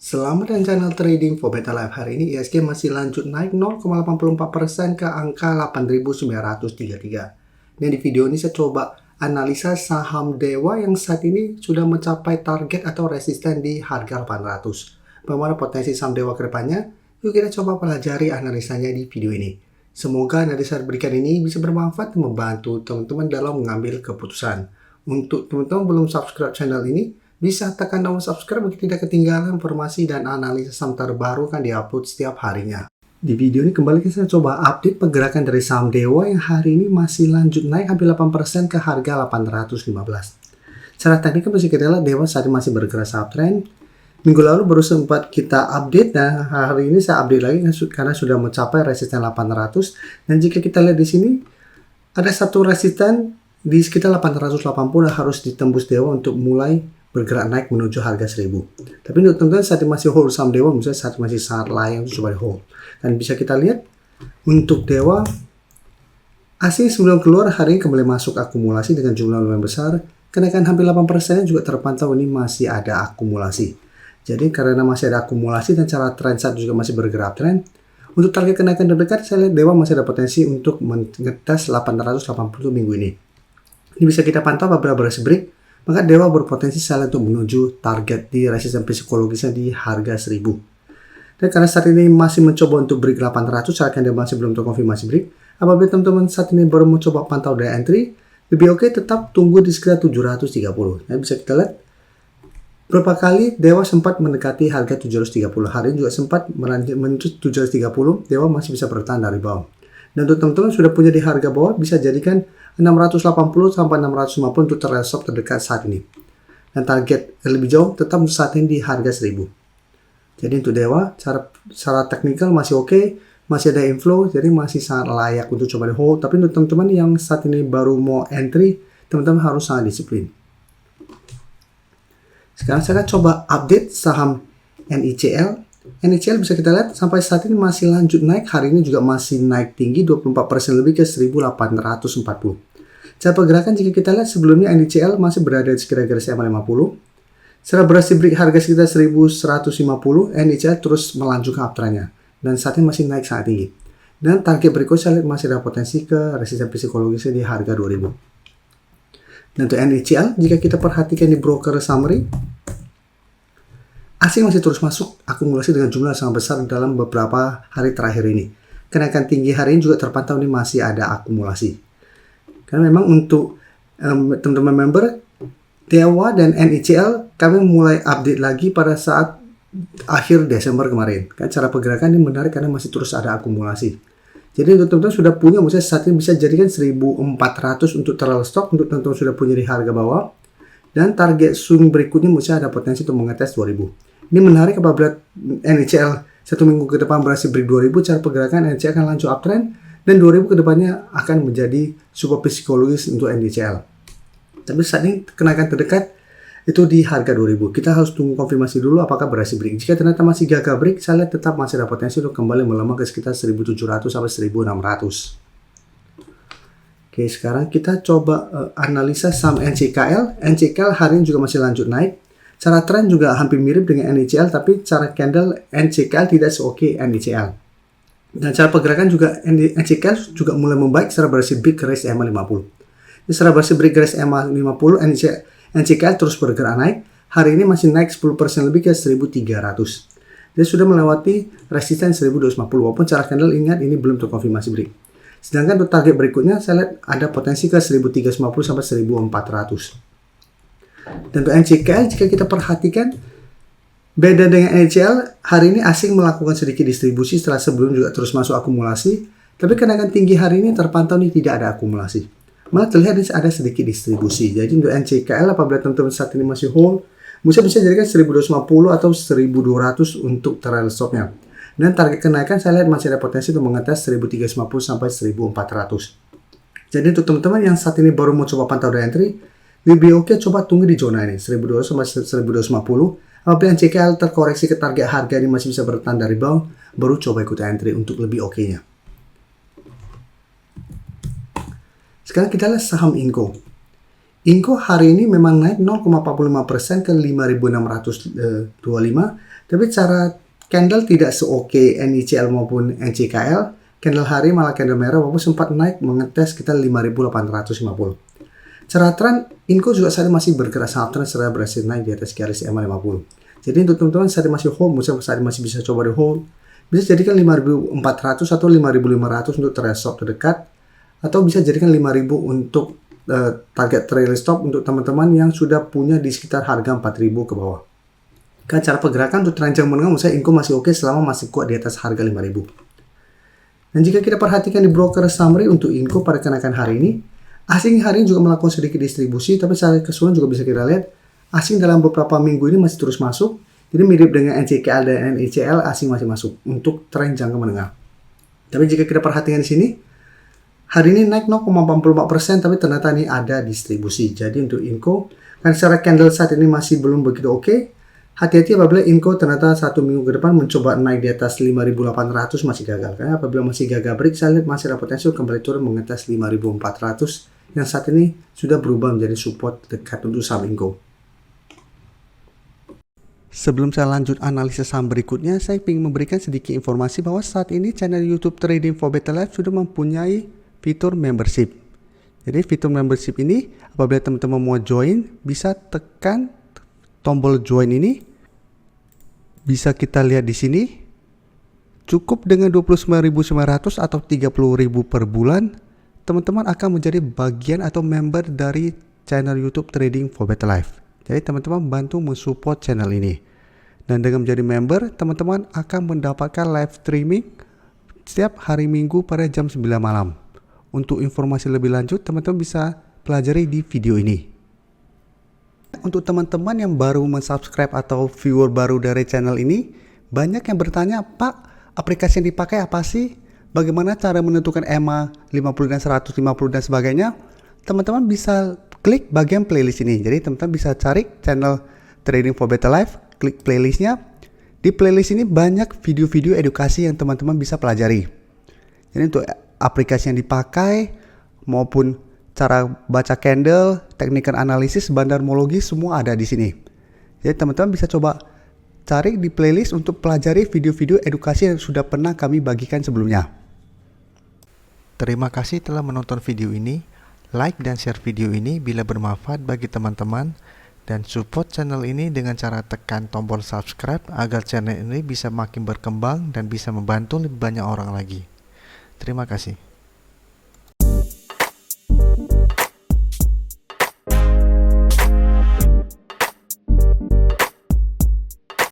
Selamat dan channel trading for Beta Live. Hari ini IHSG masih lanjut naik 0,84% ke angka 8.933. Dan di video ini saya coba analisa saham Dewa yang saat ini sudah mencapai target atau resisten di harga 800. Bagaimana potensi saham Dewa ke depannya? Yuk kita coba pelajari analisanya di video ini. Semoga analisa berikan ini bisa bermanfaat dan membantu teman-teman dalam mengambil keputusan. Untuk teman-teman belum subscribe channel ini, bisa tekan tombol subscribe agar tidak ketinggalan informasi dan analisa saham terbaru kan diupload setiap harinya. Di video ini kembali kita coba update pergerakan dari saham Dewa yang hari ini masih lanjut naik hampir 8% ke harga 815. Secara teknikal bisa kita lihat Dewa saat ini masih bergerak uptrend. Minggu lalu baru sempat kita update dan hari ini saya update lagi karena sudah mencapai resisten 800. Dan jika kita lihat di sini ada satu resisten di sekitar 880 harus ditembus Dewa untuk mulai bergerak naik menuju harga 1000. Tapi untuk teman-teman saat ini masih hold saham Dewa, misalnya saat masih sangat layak untuk coba di hold. Dan bisa kita lihat untuk Dewa asing sebelum keluar hari ini kembali masuk akumulasi dengan jumlah lumayan besar. Kenaikan hampir 8% juga terpantau ini masih ada akumulasi. Jadi karena masih ada akumulasi dan cara trend saat juga masih bergerak trend, untuk target kenaikan terdekat saya lihat Dewa masih ada potensi untuk mengetes 880 minggu ini. Ini bisa kita pantau beberapa bearish break. Maka Dewa berpotensi salah untuk menuju target di resisten psikologisnya di harga 1000. Dan karena saat ini masih mencoba untuk break 800, saya akan masih belum terkonfirmasi break. Apabila teman-teman saat ini baru mencoba pantau daya entry, lebih oke tetap tunggu di sekitar 730. Nah, bisa kita lihat berapa kali Dewa sempat mendekati harga 730. Hari ini juga sempat menuju 730, Dewa masih bisa bertahan dari bawah. Dan untuk teman-teman sudah punya di harga bawah, bisa jadikan 680 sampai 650 untuk trail stop terdekat saat ini. Dan target lebih jauh tetap saat ini di harga 1000. Jadi untuk Dewa, secara teknikal masih oke, masih ada inflow, jadi masih sangat layak untuk coba di hold. Tapi untuk teman-teman yang saat ini baru mau entry, teman-teman harus sangat disiplin. Sekarang saya akan coba update saham NICL. NICL bisa kita lihat sampai saat ini masih lanjut naik, hari ini juga masih naik tinggi 24% lebih ke 1840. Cara pergerakan jika kita lihat sebelumnya NICL masih berada di sekitar garis EMA 50. Setelah berhasil break harga sekitar 1150, NICL terus melanjutkan uptrendnya dan saat ini masih naik sangat tinggi. Dan target berikutnya saya lihat masih ada potensi ke resisten psikologisnya di harga 2000. Dan untuk NICL jika kita perhatikan di broker summary, asing masih terus masuk akumulasi dengan jumlah sangat besar dalam beberapa hari terakhir ini. Kenaikan tinggi hari ini juga terpantau ini masih ada akumulasi. Karena memang untuk teman-teman member Dewa dan NICL kami mulai update lagi pada saat akhir Desember kemarin. Kan cara pergerakan ini menarik karena masih terus ada akumulasi. Jadi untuk teman-teman sudah punya, misalnya saat ini bisa jadikan 1400 untuk trail stop untuk teman-teman sudah punya di harga bawah. Dan target swing berikutnya misalnya ada potensi untuk mengetes 2000. Ini menarik apabila NICL satu minggu ke depan berhasil break 2000, cara pergerakan NICL akan lanjut uptrend. Dan 2000 kedepannya akan menjadi support psikologis untuk NICL. Tapi saat ini kenaikan terdekat itu di harga 2000. Kita harus tunggu konfirmasi dulu apakah berhasil break. Jika ternyata masih gagal break, saya lihat tetap masih ada potensi untuk kembali melemah ke sekitar 1700 sampai 1600. Oke, sekarang kita coba analisa saham NCKL. NCKL hari ini juga masih lanjut naik. Cara tren juga hampir mirip dengan NICL, tapi cara candle NCKL tidak seoke NICL. Dan cara pergerakan juga NCKL juga mulai membaik setelah berhasil break garis EMA 50. Jadi setelah berhasil break garis EMA 50, NCKL terus bergerak naik. Hari ini masih naik 10% lebih ke 1300. Dia sudah melewati resisten 1250 walaupun cara candle ingat ini belum terkonfirmasi break. Sedangkan untuk target berikutnya saya lihat ada potensi ke 1350 sampai 1400. Dan untuk NCKL jika kita perhatikan beda dengan NICL, hari ini asing melakukan sedikit distribusi setelah sebelum juga terus masuk akumulasi. Tapi kenaikan tinggi hari ini terpantau nih tidak ada akumulasi. Malah terlihat ada sedikit distribusi. Jadi untuk NCKL apabila teman-teman saat ini masih hold, bisa jadikan 1250 atau 1200 untuk trail stopnya. Dan target kenaikan saya lihat masih ada potensi untuk mengetes 1350 sampai 1400. Jadi untuk teman-teman yang saat ini baru mau coba pantau daya entry, lebih oke coba tunggu di zona ini 1200 sampai 1250. Apabila NCKL terkoreksi ke target harga ini masih bisa bertahan dari bawah, baru coba ikut entry untuk lebih oke-nya. Sekarang kita lihat saham Inco. Inco hari ini memang naik 0,45% ke 5.625, tapi cara candle tidak seoke NICL maupun NCKL. Candle hari malah candle merah walaupun sempat naik mengetes kita 5.850. Cara tren, Inco juga saat ini masih bergerak sangat tren setelah berhasil naik di atas garis EMA 50. Jadi untuk teman-teman saat ini masih hold, misalnya saat ini masih bisa coba di hold, bisa jadikan 5.400 atau 5.500 untuk threshold terdekat, atau bisa jadikan 5.000 untuk target trailing stop untuk teman-teman yang sudah punya di sekitar harga 4.000 ke bawah. Kan cara pergerakan untuk tren jangka menengah menurut saya Inco masih oke selama masih kuat di atas harga 5.000. Dan jika kita perhatikan di broker summary untuk Inco pada kenaikan hari ini, asing hari ini juga melakukan sedikit distribusi, tapi secara keseluruhan juga bisa kita lihat asing dalam beberapa minggu ini masih terus masuk. Jadi mirip dengan NCKL dan NICL, asing masih masuk untuk tren jangka menengah. Tapi jika kita perhatikan di sini, hari ini naik 0,44%, tapi ternyata ini ada distribusi. Jadi untuk Inco, kan secara candle saat ini masih belum begitu oke. Hati-hati apabila Inco ternyata satu minggu ke depan mencoba naik di atas 5.800 masih gagal. Karena apabila masih gagal break, saya lihat masih ada potensi kembali turun mengetes 5.400 yang saat ini sudah berubah menjadi support dekat untuk saham Inco. Sebelum saya lanjut analisis saham berikutnya, saya ingin memberikan sedikit informasi bahwa saat ini channel YouTube Trading for Better Life sudah mempunyai fitur membership. Jadi fitur membership ini apabila teman-teman mau join, bisa tekan tombol join ini. Bisa kita lihat di sini. Cukup dengan 29.900 atau 30.000 per bulan, teman-teman akan menjadi bagian atau member dari channel YouTube Trading for Better Life. Jadi teman-teman bantu mensupport channel ini. Dan dengan menjadi member, teman-teman akan mendapatkan live streaming setiap hari Minggu pada jam 9 malam. Untuk informasi lebih lanjut, teman-teman bisa pelajari di video ini. Untuk teman-teman yang baru mensubscribe atau viewer baru dari channel ini, banyak yang bertanya, Pak, aplikasi yang dipakai apa sih? Bagaimana cara menentukan EMA 50 dan 150 dan sebagainya? Teman-teman bisa klik bagian playlist ini. Jadi teman-teman bisa cari channel Trading for Better Life, klik playlistnya. Di playlist ini banyak video-video edukasi yang teman-teman bisa pelajari. Jadi untuk aplikasi yang dipakai maupun cara baca candle, teknikal analisis, bandarmologi semua ada di sini. Jadi teman-teman bisa coba cari di playlist untuk pelajari video-video edukasi yang sudah pernah kami bagikan sebelumnya. Terima kasih telah menonton video ini. Like dan share video ini bila bermanfaat bagi teman-teman, dan support channel ini dengan cara tekan tombol subscribe agar channel ini bisa makin berkembang dan bisa membantu lebih banyak orang lagi. Terima kasih.